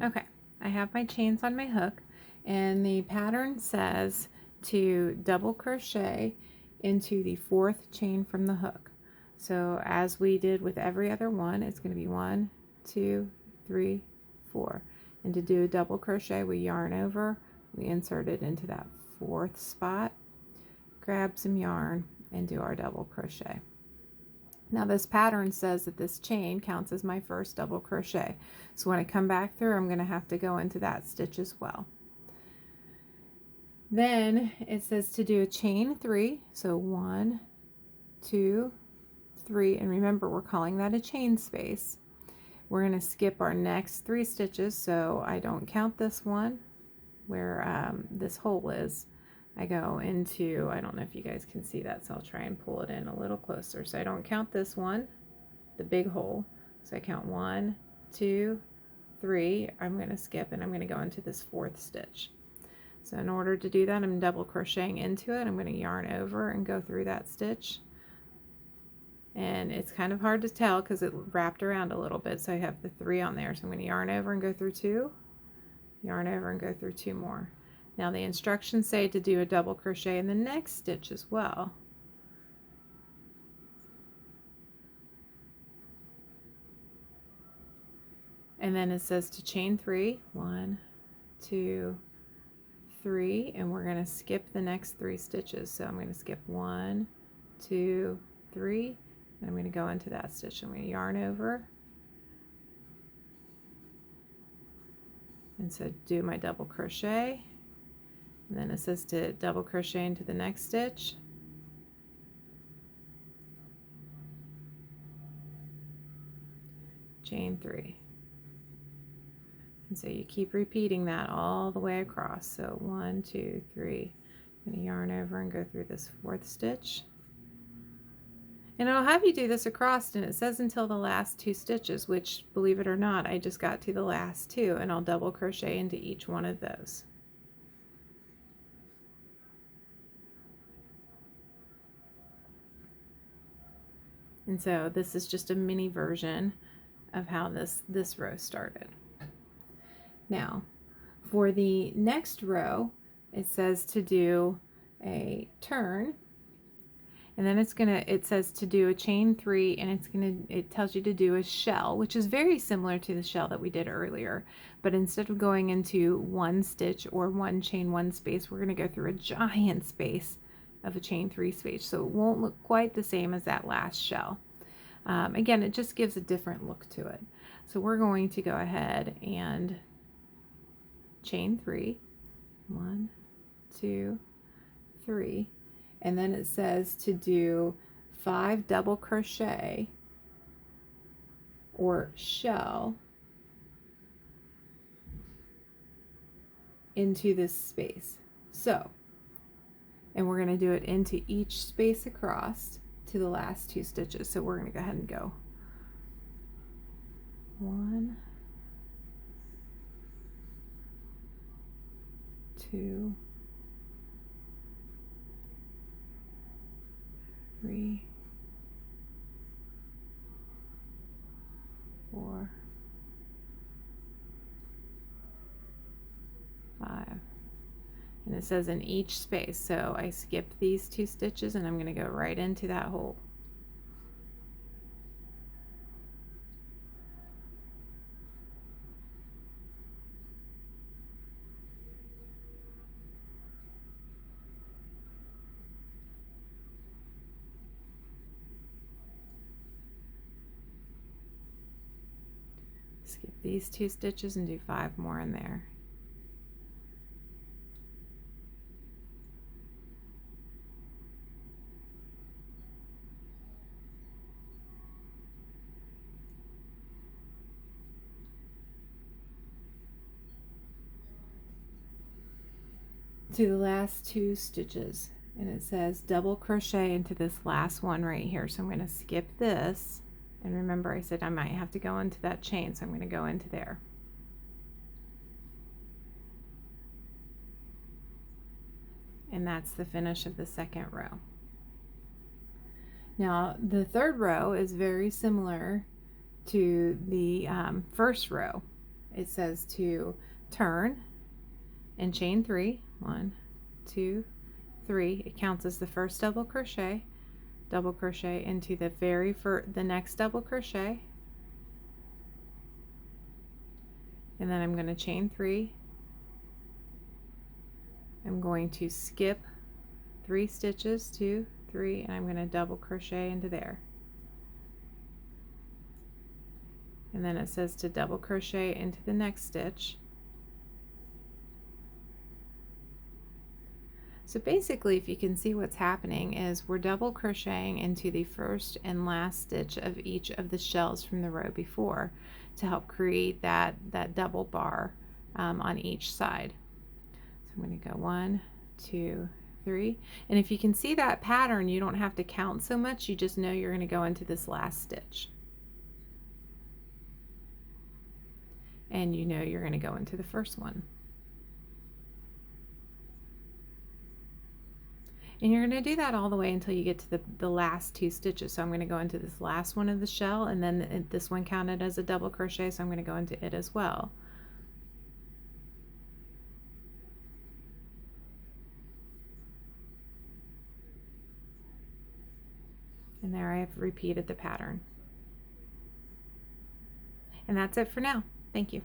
Okay, I have my chains on my hook, and the pattern says to double crochet into the 4th chain from the hook. So as we did with every other one, it's going to be 1, 2, 3, 4. And to do a double crochet, we yarn over, we insert it into that 4th spot, grab some yarn, and do our double crochet. Now this pattern says that this chain counts as my first double crochet. So when I come back through, I'm going to have to go into that stitch as well. Then it says to do a chain 3. So 1, 2, 3. And remember, we're calling that a chain space. We're going to skip our next 3 stitches. So I don't count this one where this hole is. I go into, I don't know if you guys can see that, so I'll try and pull it in a little closer. So I don't count this one, the big hole. So I count 1, 2, 3. I'm going to skip and I'm going to go into this 4th stitch. So in order to do that, I'm double crocheting into it. I'm going to yarn over and go through that stitch. And it's kind of hard to tell because it wrapped around a little bit. So I have the 3 on there. So I'm going to yarn over and go through 2, yarn over and go through 2 more. Now the instructions say to do a double crochet in the next stitch as well. And then it says to chain 3, 1, 2, 3, and we're going to skip the next 3 stitches. So I'm going to skip 1, 2, 3, and I'm going to go into that stitch. I'm going to yarn over. And so do my double crochet. And then it says to double crochet into the next stitch. Chain 3. And so you keep repeating that all the way across. So 1, 2, 3. I'm going to yarn over and go through this 4th stitch. And it'll have you do this across, and it says until the last 2 stitches, which, believe it or not, I just got to the last 2, and I'll double crochet into each one of those. And so this is just a mini version of how this row started. Now, for the next row, it says to do a turn, and then it says to do a chain 3, and it tells you to do a shell, which is very similar to the shell that we did earlier. But instead of going into 1 stitch or 1 chain 1 space, we're going to go through a giant space of a chain 3 space, so it won't look quite the same as that last shell. Again, it just gives a different look to it. So we're going to go ahead and chain 3, 1, 2, 3, and then it says to do 5 double crochet or shell into this space. So, and we're going to do it into each space across to the last 2 stitches. So we're going to go ahead and go 1, 2, 3, 4, 5. And it says in each space, so I skip these 2 stitches and I'm going to go right into that hole. Skip these 2 stitches and do 5 more in there. To the last 2 stitches, and it says double crochet into this last one right here. So I'm going to skip this, and remember I said I might have to go into that chain, so I'm going to go into there. And that's the finish of the second row. Now the third row is very similar to the first row. it says to turn and chain 3. 1, 2, 3. It counts as the first double crochet into the next double crochet, and then I'm going to chain 3. I'm going to skip 3 stitches, 2, 3, and I'm going to double crochet into there. And then it says to double crochet into the next stitch. So basically, if you can see what's happening is we're double crocheting into the first and last stitch of each of the shells from the row before to help create that double bar on each side. So I'm going to go 1, 2, 3, and if you can see that pattern, you don't have to count so much, you just know you're going to go into this last stitch. And you know you're going to go into the first one. And you're going to do that all the way until you get to the last 2 stitches. So I'm going to go into this last one of the shell, and then this one counted as a double crochet, so I'm going to go into it as well. And there I have repeated the pattern. And that's it for now. Thank you.